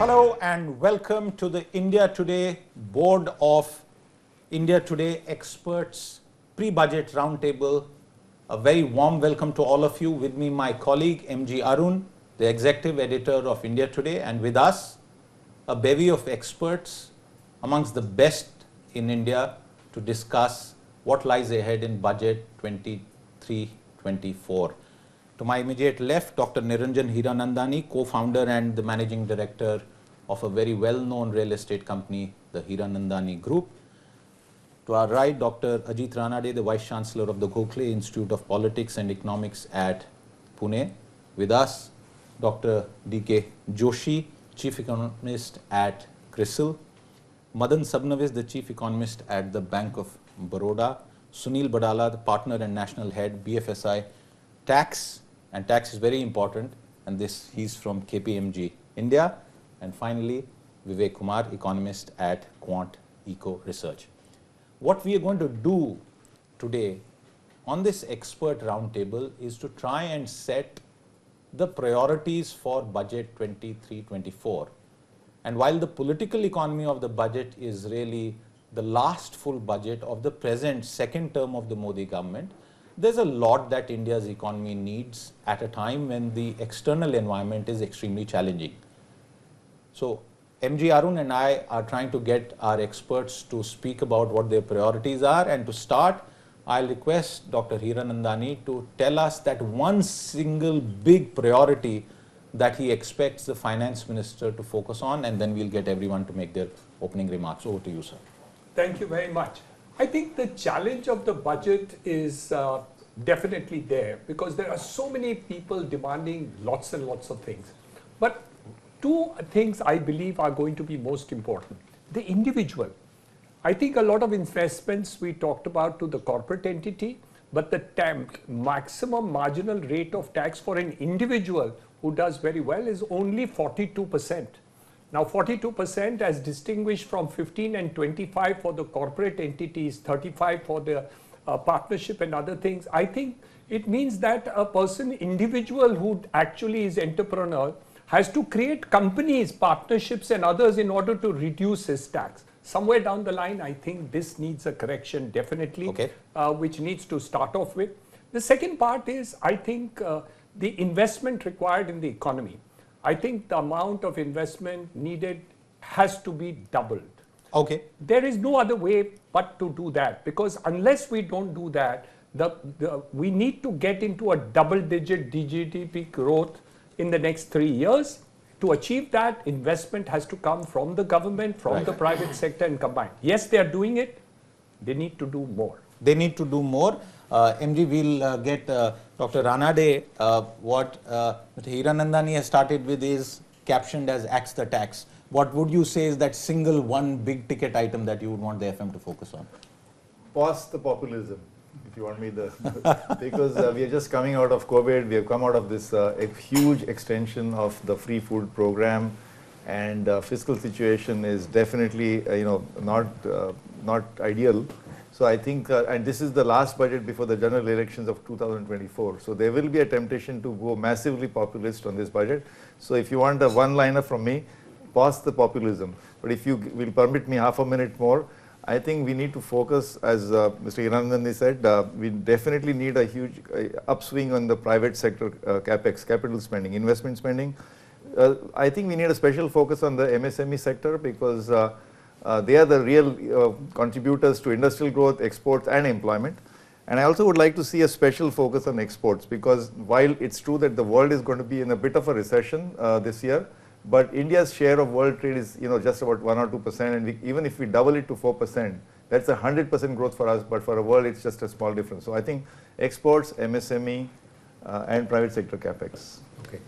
Hello and welcome to the India Today Board of India Today Experts Pre-Budget Roundtable. A very warm welcome to all of you. With me, my colleague MG Arun, the Executive Editor of India Today, and with us, a bevy of experts amongst the best in India to discuss what lies ahead in Budget 23-24. To my immediate left, Dr. Niranjan Hiranandani, co-founder and the managing director of a very well-known real estate company, the Hiranandani Group. To our right, Dr. Ajit Ranade, the Vice Chancellor of the Gokhale Institute of Politics and Economics at Pune. With us, Dr. D.K. Joshi, Chief Economist at CRISIL. Madan Sabnavis, the Chief Economist at the Bank of Baroda. Sunil Badala, the Partner and National Head, BFSI Tax, and tax is very important, and he's from KPMG India. And finally, Vivek Kumar, Economist at Quant Eco Research. What we are going to do today on this expert roundtable is to try and set the priorities for Budget 23-24. And while the political economy of the budget is really the last full budget of the present second term of the Modi government, there's a lot that India's economy needs at a time when the external environment is extremely challenging. So MG Arun and I are trying to get our experts to speak about what their priorities are, and to start, I'll request Dr. Hiranandani to tell us that one single big priority that he expects the finance minister to focus on, and then we'll get everyone to make their opening remarks. Over to you, sir. Thank you very much. I think the challenge of the budget is definitely there, because there are so many people demanding lots and lots of things. But two things I believe are going to be most important. The individual. I think a lot of investments we talked about to the corporate entity, but the maximum marginal rate of tax for an individual who does very well is only 42%. Now 42% as distinguished from 15 and 25 for the corporate entities, 35 for the partnership and other things. I think it means that a person, individual who actually is entrepreneur, has to create companies, partnerships and others in order to reduce his tax. Somewhere down the line, I think this needs a correction definitely, okay. Which needs to start off with. The second part is, I think, the investment required in the economy. I think the amount of investment needed has to be doubled. Okay. There is no other way but to do that, because unless we don't do that, we need to get into a double-digit GDP growth in the next 3 years. To achieve that, investment has to come from the government, from the private sector and combined. Yes, they are doing it. They need to do more. They need to do more. MG, we'll get Dr. Ranade. What Hiranandani has started with is captioned as Axe the Tax. What would you say is that single one big ticket item that you would want the FM to focus on? Pause the populism, if you want me to, because we are just coming out of COVID. We have come out of this a huge extension of the free food program, and fiscal situation is definitely not ideal. So I think, and this is the last budget before the general elections of 2024. So there will be a temptation to go massively populist on this budget. So if you want a one-liner from me, pause the populism. But if you will permit me half a minute more, I think we need to focus, as Mr. Hiranandani said, we definitely need a huge upswing on the private sector capex, capital spending, investment spending. I think we need a special focus on the MSME sector, because they are the real contributors to industrial growth, exports and employment. And I also would like to see a special focus on exports, because while it's true that the world is going to be in a bit of a recession this year, but India's share of world trade is just about 1 or 2%, and even if we double it to 4%, that's 100% growth for us, but for the world it's just a small difference. So I think exports, MSME and private sector capex. Okay.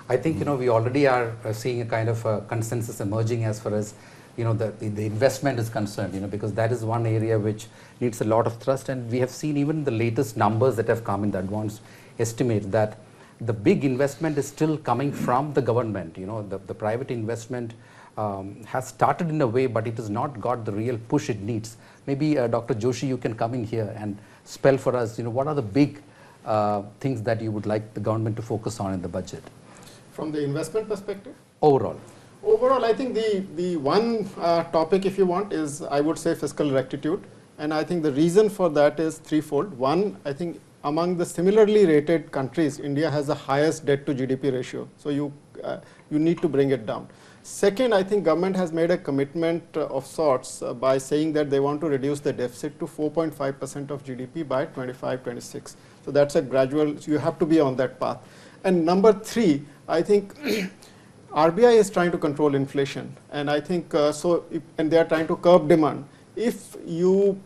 I think we already are seeing a kind of a consensus emerging as far as the investment is concerned, because that is one area which needs a lot of thrust, and we have seen even the latest numbers that have come in the advanced estimate that the big investment is still coming from the government. The private investment has started in a way, but it has not got the real push it needs. Maybe Dr. Joshi, you can come in here and spell for us, what are the big things that you would like the government to focus on in the budget? From the investment perspective? Overall. Overall, I think the one topic, if you want, is, I would say, fiscal rectitude. And I think the reason for that is threefold. One, I think among the similarly rated countries, India has the highest debt to GDP ratio. So you need to bring it down. Second, I think government has made a commitment of sorts by saying that they want to reduce the deficit to 4.5% of GDP by 25-26. So that's a gradual, so you have to be on that path. And number three, I think RBI is trying to control inflation, and I think and they are trying to curb demand. If you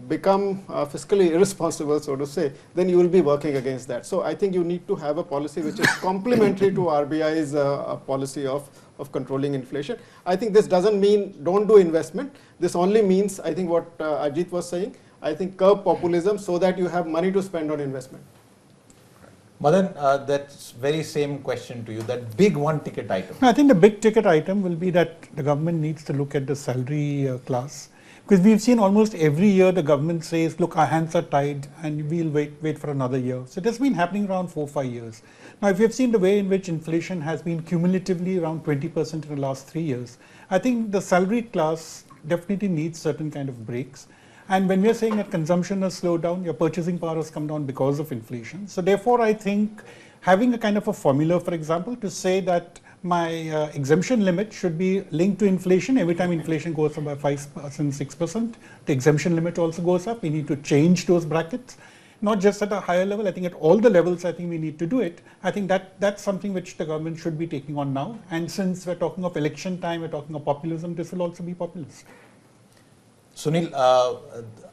become fiscally irresponsible, so to say, then you will be working against that. So I think you need to have a policy which is complementary to RBI's policy of controlling inflation. I think this doesn't mean don't do investment. This only means, I think what Ajit was saying, I think curb populism so that you have money to spend on investment. Madan, that's very same question to you, that big one ticket item. I think the big ticket item will be that the government needs to look at the salary class, because we've seen almost every year the government says, look, our hands are tied and we'll wait for another year. So that's been happening around 4 or 5 years. Now, if you've seen the way in which inflation has been cumulatively around 20% in the last 3 years, I think the salary class definitely needs certain kind of breaks. And when we are saying that consumption has slowed down, your purchasing power has come down because of inflation. So therefore, I think having a kind of a formula, for example, to say that my exemption limit should be linked to inflation. Every time inflation goes up by 5%, 6%, the exemption limit also goes up. We need to change those brackets, not just at a higher level. I think at all the levels, I think we need to do it. I think that's something which the government should be taking on now. And since we're talking of election time, we're talking of populism, this will also be populist. Sunil,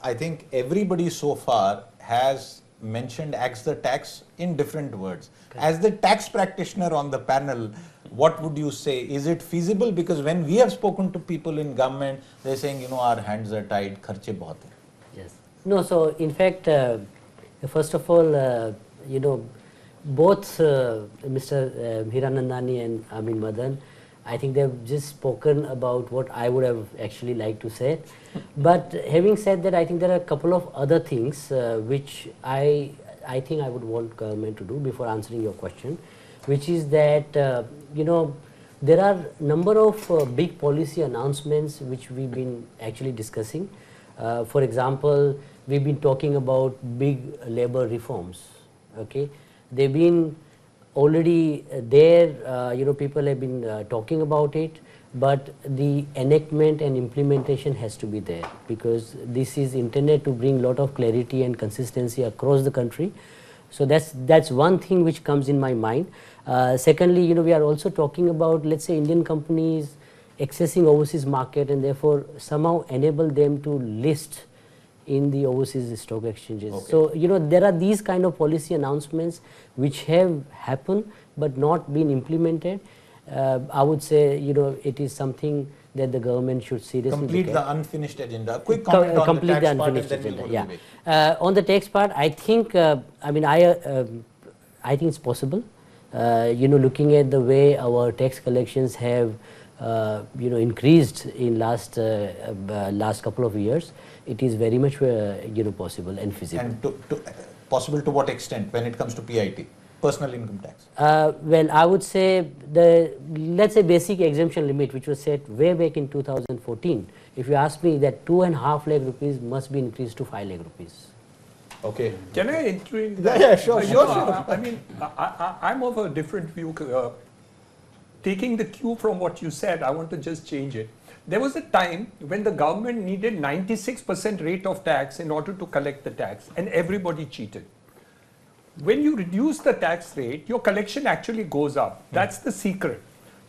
I think everybody so far has mentioned axe the tax in different words. As the tax practitioner on the panel, what would you say? Is it feasible? Because when we have spoken to people in government, they're saying, you know, our hands are tied, kharche bahut hai. Yes. No, so in fact, first of all, you know, both Mr. Hiranandani and Amin Madan, I think they've just spoken about what I would have actually liked to say. But having said that, I think there are a couple of other things which I think I would want government to do before answering your question, which is that, you know, there are a number of big policy announcements which we've been actually discussing. For example, we've been talking about big labor reforms. Okay, they've been already there, you know, people have been talking about it, but the enactment and implementation has to be there, because this is intended to bring a lot of clarity and consistency across the country. So that's one thing which comes in my mind. Secondly, you know, we are also talking about, let's say, Indian companies accessing overseas market and therefore somehow enable them to list in the overseas stock exchanges. Okay. So, you know, there are these kind of policy announcements which have happened but not been implemented. I would say, you know, it is something that the government should seriously complete the unfinished agenda. Quick comment on the tax part and then we'll go to debate. On the tax part, I think, I mean, I think it's possible. You know, looking at the way our tax collections have, you know, increased in last couple of years, it is very much, you know, possible and feasible. And possible to what extent when it comes to PIT, personal income tax? Well, I would say let's say basic exemption limit, which was set way back in 2014. If you ask me, that 2.5 lakh rupees must be increased to 5 lakh rupees. Okay. Can I intervene? Yeah, sure. I mean, I'm of a different view. Taking the cue from what you said, I want to just change it. There was a time when the government needed 96% rate of tax in order to collect the tax, and everybody cheated. When you reduce the tax rate, your collection actually goes up. That's the secret.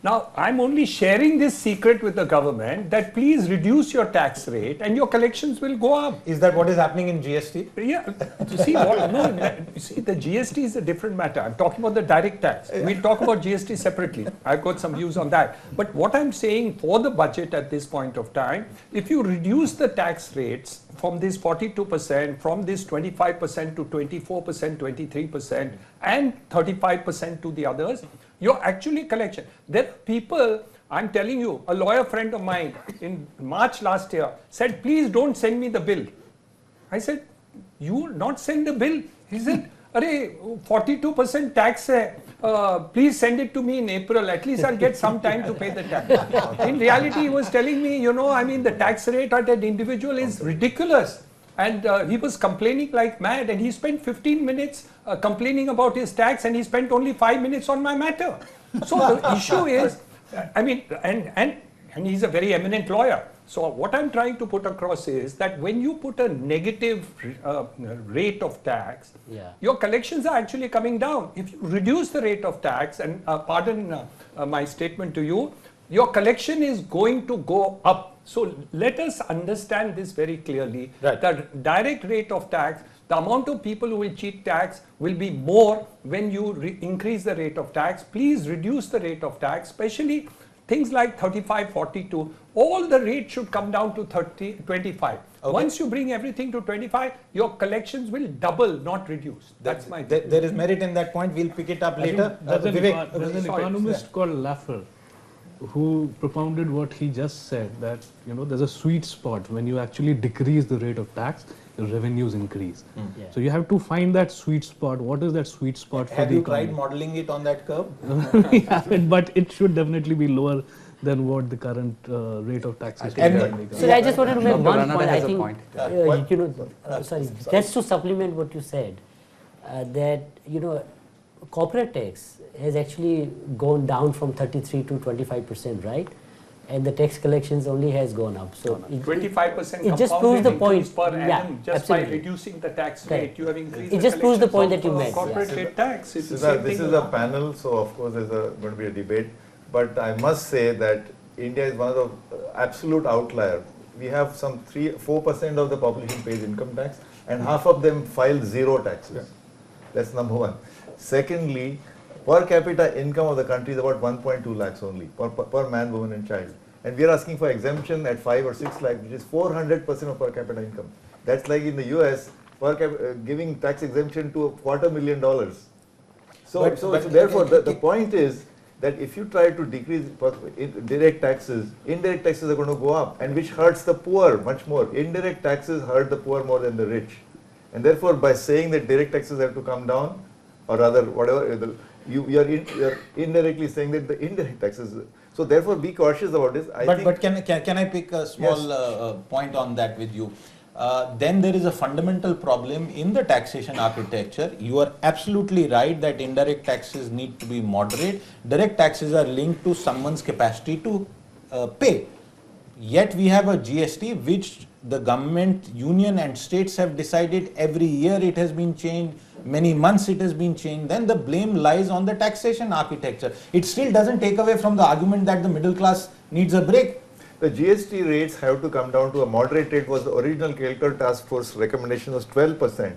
Now, I'm only sharing this secret with the government that please reduce your tax rate and your collections will go up. Is that what is happening in GST? Yeah. You see, you see, the GST is a different matter. I'm talking about the direct tax. We'll talk about GST separately. I've got some views on that. But what I'm saying for the budget at this point of time, if you reduce the tax rates from this 42%, from this 25% to 24%, 23%, and 35% to the others, your actually collection. There are people, I'm telling you, a lawyer friend of mine in March last year said, please don't send me the bill. I said, you will not send the bill? He said, Arey, 42% tax hai. please send it to me in April. At least I'll get some time to pay the tax. In reality, he was telling me, the tax rate at an individual is ridiculous. And he was complaining like mad, and he spent 15 minutes complaining about his tax, and he spent only 5 minutes on my matter. So the issue is, and he's a very eminent lawyer. So what I'm trying to put across is that when you put a negative rate of tax, your collections are actually coming down. If you reduce the rate of tax, and pardon my statement to you, your collection is going to go up. So let us understand this very clearly. Right. The direct rate of tax, the amount of people who will cheat tax will be more when you increase the rate of tax. Please reduce the rate of tax, especially things like 35, 42. All the rate should come down to 25. Okay. Once you bring everything to 25, your collections will double, not reduce. That's my view. There is merit in that point. We'll pick it up later. There's an Sorry, economist called Laffer who propounded what he just said, that there's a sweet spot when you actually decrease the rate of tax, the revenues increase. So you have to find that sweet spot. What is that sweet spot for Have the you economy? tried modeling it on that curve? We haven't, but it should definitely be lower than what the current rate of taxation is. So I just wanted to make Dr. one Ranade point. I has a think, point. sorry, just to supplement what you said, that corporate tax has actually gone down from 33 to 25%, right? And the tax collections only has gone up. So 25% it just proves the point. per annum, Yeah, just absolutely. by reducing the tax Correct. rate, you have increased It the just proves the point collections that you of, made, corporate yeah. rate tax. It's the Siddharth, same this thing. is a panel, so of course there's going to be a debate. But I must say that India is one of the absolute outlier. We have some 4% of the population pays income tax, and half of them file zero taxes. That's number one. Secondly, per capita income of the country is about 1.2 lakhs only, per man, woman and child. And we are asking for exemption at 5 or 6 lakhs, which is 400% of per capita income. That's like in the US, giving tax exemption to $250,000. So therefore, the point is that if you try to decrease direct taxes, indirect taxes are going to go up, and which hurts the poor much more. Indirect taxes hurt the poor more than the rich. And therefore, by saying that direct taxes have to come down, or rather, whatever, you are indirectly saying that the indirect taxes. So therefore, be cautious about this. But can I pick a small point on that with you? Then there is a fundamental problem in the taxation architecture. You are absolutely right that indirect taxes need to be moderate. Direct taxes are linked to someone's capacity to pay. Yet we have a GST which the government, union and states have decided every year it has been changed, many months it has been changed. Then the blame lies on the taxation architecture. It still doesn't take away from the argument that the middle class needs a break. The GST rates have to come down to a moderate rate. Was the original Kelkar Task Force recommendation was 12%.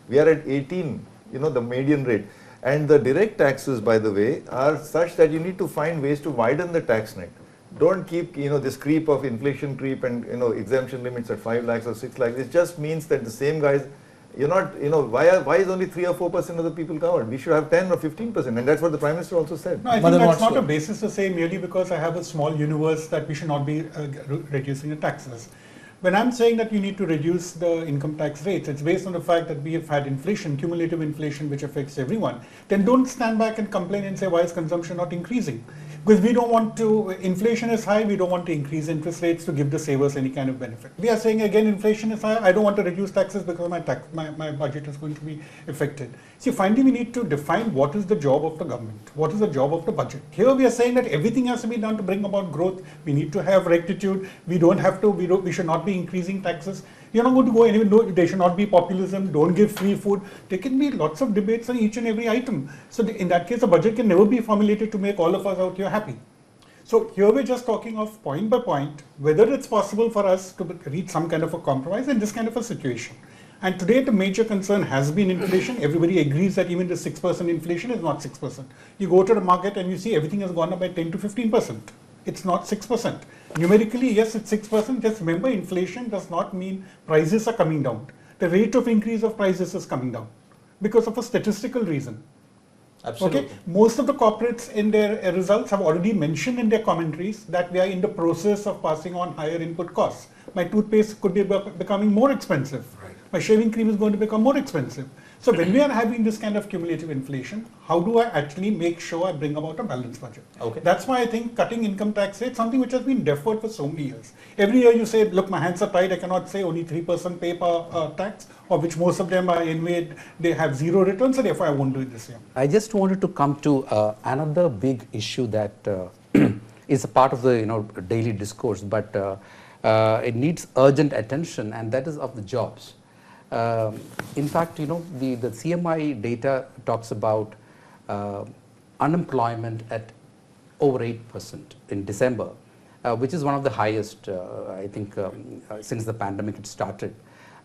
We are at 18, the median rate. And the direct taxes, by the way, are such that you need to find ways to widen the tax net. Don't keep, this creep of inflation creep and, exemption limits at 5 lakhs or 6 lakhs. It just means that the same guys, you're not, why is only 3 or 4% of the people covered? We should have 10 or 15%, and that's what the Prime Minister also said. No, I think that's not a basis to say merely because I have a small universe that we should not be reducing the taxes. When I'm saying that you need to reduce the income tax rates, it's based on the fact that we have had inflation, cumulative inflation, which affects everyone. Then don't stand back and complain and say, why is consumption not increasing? Because we don't want to, inflation is high, we don't want to increase interest rates to give the savers any kind of benefit. We are saying again, inflation is high, I don't want to reduce taxes because my budget is going to be affected. See, finally we need to define what is the job of the government, what is the job of the budget. Here we are saying that everything has to be done to bring about growth, we need to have rectitude, we should not be increasing taxes. You're not going to go anywhere, no, there should not be populism, don't give free food. There can be lots of debates on each and every item. So in that case, the budget can never be formulated to make all of us out here happy. So here we're just talking of point by point, whether it's possible for us to reach some kind of a compromise in this kind of a situation. And today the major concern has been inflation. Everybody agrees that even the 6% inflation is not 6%. You go to the market and you see everything has gone up by 10 to 15%. It's not 6%. Numerically, yes, it's 6%. Just remember, inflation does not mean prices are coming down. The rate of increase of prices is coming down because of a statistical reason. Absolutely. Okay, most of the corporates in their results have already mentioned in their commentaries that we are in the process of passing on higher input costs. My toothpaste could be becoming more expensive. Right. My shaving cream is going to become more expensive. So when we are having this kind of cumulative inflation, how do I actually make sure I bring about a balanced budget? Okay. That's why I think cutting income tax rate, something which has been deferred for so many years. Every year you say, look, my hands are tied, I cannot say only 3% pay per tax, or which most of them are anyway, they have zero returns, so therefore I won't do it this year. I just wanted to come to another big issue that is a part of the daily discourse, but it needs urgent attention, and that is of the jobs. In fact, the CMI data talks about unemployment at over 8% in December, which is one of the highest, I think, since the pandemic had started.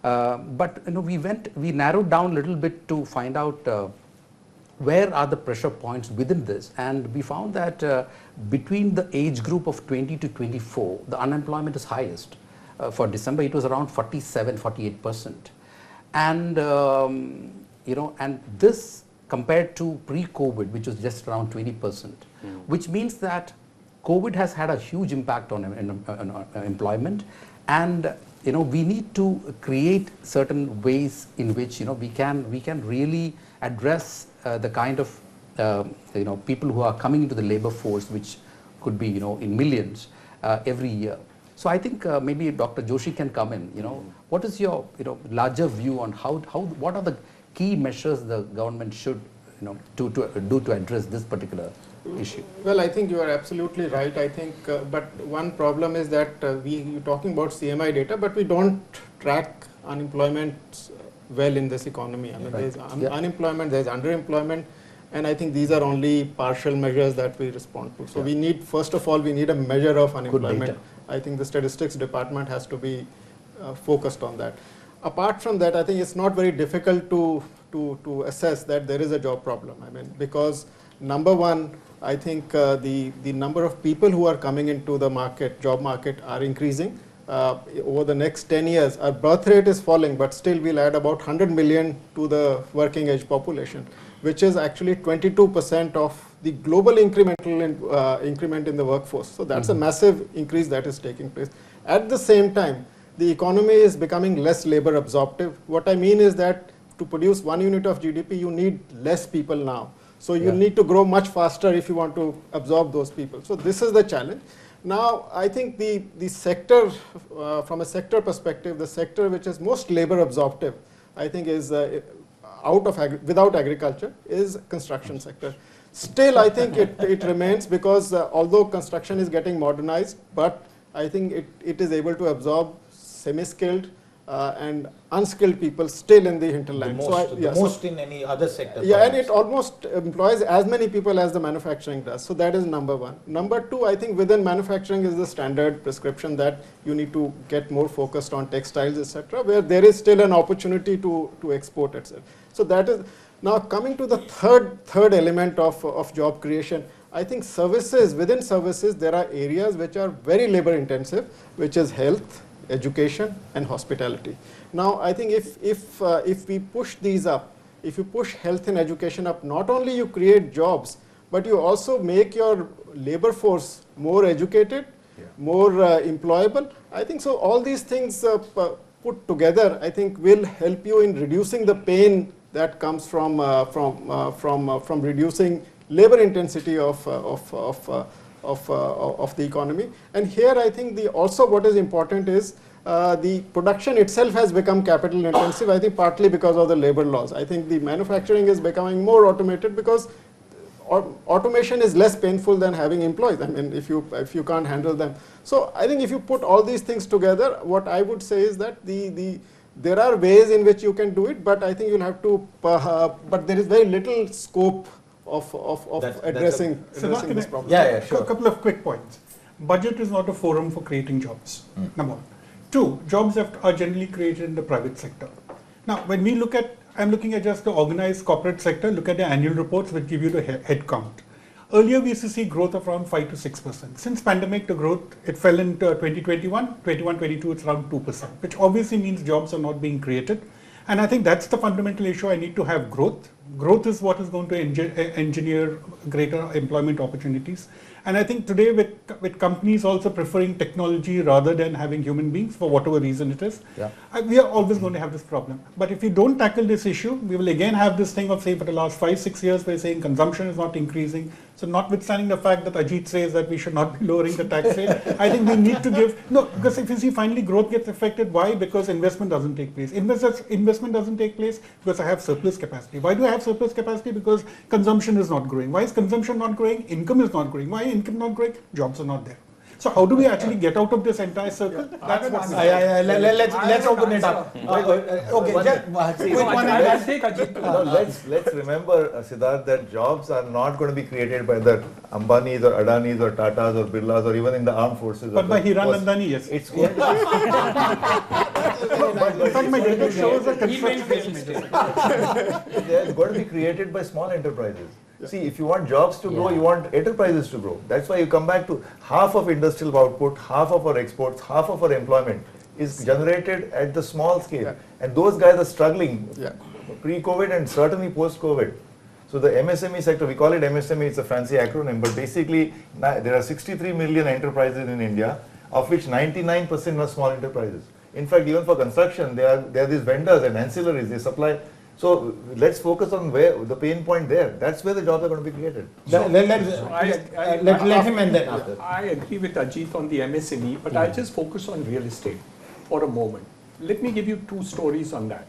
But we narrowed down a little bit to find out where are the pressure points within this, and we found that between the age group of 20 to 24, the unemployment is highest. For December, it was around 47-48%, and and this compared to pre-COVID, which was just around 20%, which means that COVID has had a huge impact on employment, and we need to create certain ways in which we can really address the kind of people who are coming into the labor force, which could be in millions every year. So I think maybe Dr. Joshi can come in. What is your larger view on what are the key measures the government should do to address this particular issue? Well, I think you are absolutely right. I think, but one problem is that you're talking about CMI data, but we don't track unemployment well in this economy. I mean, there's unemployment, there's underemployment, and I think these are only partial measures that we respond to. So we need, first of all, we need a measure of unemployment. I think the statistics department has to be focused on that. Apart from that, I think it's not very difficult to assess that there is a job problem. I mean, because number one, I think the number of people who are coming into the job market are increasing. Over the next 10 years, our birth rate is falling, but still we'll add about 100 million to the working age population, which is actually 22% of the global incremental increment in the workforce. So that's a massive increase that is taking place. At the same time, the economy is becoming less labor absorptive. What I mean is that to produce 1 unit of GDP, you need less people now. So you need to grow much faster if you want to absorb those people. So this is the challenge. Now, I think the sector, from a sector perspective, the sector which is most labor absorptive, I think is without agriculture, is construction sector. Still, I think it remains, because although construction is getting modernized, but I think it is able to absorb semi-skilled and unskilled people still in the hinterland. The most in any other sector. Yeah, perhaps. And it almost employs as many people as the manufacturing does. So that is number one. Number two, I think within manufacturing is the standard prescription that you need to get more focused on textiles, etc., where there is still an opportunity to export, etc. So that is, now coming to the third element of job creation, I think services, within services, there are areas which are very labor intensive, which is health, education, and hospitality. Now, I think if we push these up, if you push health and education up, not only you create jobs, but you also make your labor force more educated, more employable. I think so. All these things put together, I think, will help you in reducing the pain that comes from reducing labor intensity of the economy. And here, I think also what is important is the production itself has become capital intensive, I think partly because of the labor laws. I think the manufacturing is becoming more automated because automation is less painful than having employees. I mean, if you can't handle them. So I think if you put all these things together, what I would say is that there are ways in which you can do it, but I think you'll have to, but there is very little scope of addressing this problem. Yeah, sure. A couple of quick points. Budget is not a forum for creating jobs, number one. Two, jobs are generally created in the private sector. Now, when we look at, I'm looking at just the organized corporate sector, look at the annual reports which give you the head count. Earlier, we used to see growth of around 5 to 6%. Since pandemic, the growth, it fell into 2021, 22, it's around 2%, which obviously means jobs are not being created. And I think that's the fundamental issue. I need to have growth, growth is what is going to engineer greater employment opportunities. And I think today with companies also preferring technology rather than having human beings for whatever reason it is, we are always going to have this problem. But if we don't tackle this issue, we will again have this thing of, say, for the last 5-6 years, we're saying consumption is not increasing. So notwithstanding the fact that Ajit says that we should not be lowering the tax rate, I think we need to give, no, because if you see finally growth gets affected, why? Because investment doesn't take place. Investment doesn't take place because I have surplus capacity. Why do I have surplus capacity? Because consumption is not growing. Why is consumption not growing? Income is not growing. Why income not growing? Jobs are not there. So how do we actually get out of this entire circle? That's what let's open it up. I'll take Ajit. Let's remember, Siddharth, that jobs are not going to be created by the Ambanis or Adanis or Tatas or Birlas or even in the armed forces. But by Hiranandani, yes. It's going to In fact, my data shows a construction. They're going to be created by small enterprises. See, if you want jobs to grow, you want enterprises to grow. That's why you come back to half of industrial output, half of our exports, half of our employment is generated at the small scale. And those guys are struggling pre-COVID and certainly post-COVID. So the MSME sector, we call it MSME, it's a fancy acronym, but basically there are 63 million enterprises in India, of which 99% are small enterprises. In fact, even for construction, there are these vendors and ancillaries, they supply. So let's focus on where the pain point there. That's where the jobs are going to be created. Let him end that after. I agree with Ajit on the MSME, but I'll just focus on real estate for a moment. Let me give you 2 stories on that.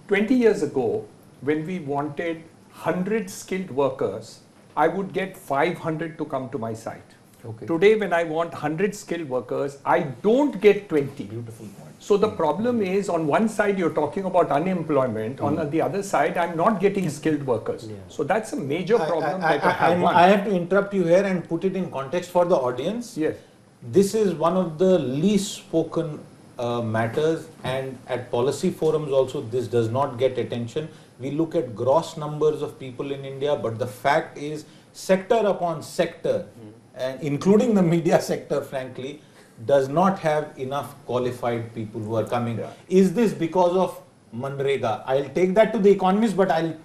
20 years ago, when we wanted 100 skilled workers, I would get 500 to come to my site. Okay. Today, when I want 100 skilled workers, I don't get 20. Beautiful point. So the problem is, on one side, you're talking about unemployment. On the other side, I'm not getting skilled workers. Yeah. So that's a major problem. I have to interrupt you here and put it in context for the audience. Yes. This is one of the least spoken matters, and at policy forums also this does not get attention. We look at gross numbers of people in India, but the fact is sector upon sector, and including the media sector, frankly, does not have enough qualified people who are coming. Yeah. Is this because of Manrega? I'll take that to the Economists, but I'll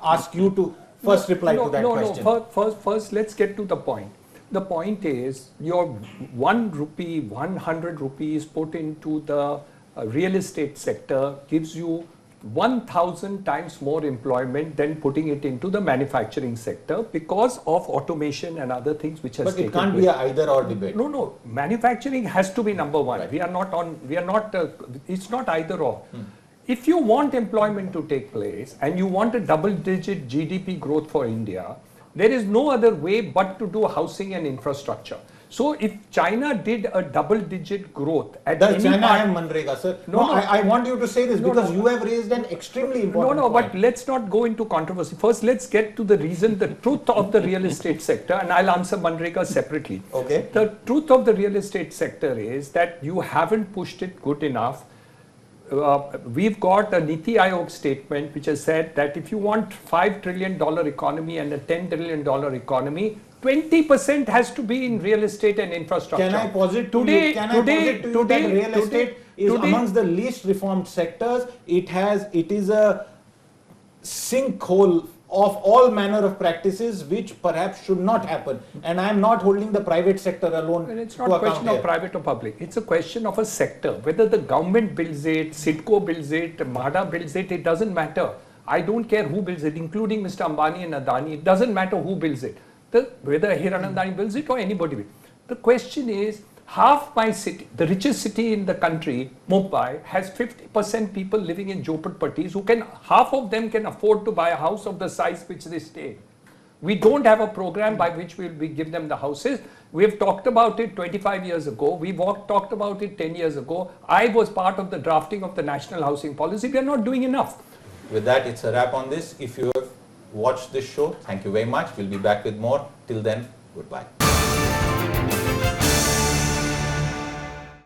ask you to first reply to that question. First, let's get to the point. The point is, your 1 rupee, 100 rupees put into the real estate sector gives you 1,000 times more employment than putting it into the manufacturing sector because of automation and other things which has taken place. But it can't be an either or debate. No. Manufacturing has to be number one. Right. It's not either or. If you want employment to take place and you want a double-digit GDP growth for India, there is no other way but to do housing and infrastructure. So if China did a double-digit growth at Does China have Manrega, sir? I want you to say this because you have raised an extremely important point. But let's not go into controversy. First, let's get to the reason, the truth of the real estate sector, and I'll answer Manrega separately. Okay. The truth of the real estate sector is that you haven't pushed it good enough. We've got a Niti Aayog statement which has said that if you want $5 trillion economy and a $10 trillion economy, 20% has to be in real estate and infrastructure. Can I posit to you that real estate is amongst the least reformed sectors? It is a sinkhole of all manner of practices which perhaps should not happen. And I am not holding the private sector alone. And it's not a question of private or public. It's a question of a sector. Whether the government builds it, CIDCO builds it, MHADA builds it, it doesn't matter. I don't care who builds it, including Mr. Ambani and Adani. It doesn't matter who builds it. Whether Hiranandani builds it or anybody will. The question is, half my city, the richest city in the country, Mumbai, has 50% people living in jhopatpattis who half of them can afford to buy a house of the size which they stay. We don't have a program by which we give them the houses. We have talked about it 25 years ago. We talked about it 10 years ago. I was part of the drafting of the national housing policy. We are not doing enough. With that, it's a wrap on this. If you have watched this show, thank you very much. We'll be back with more. Till then, goodbye.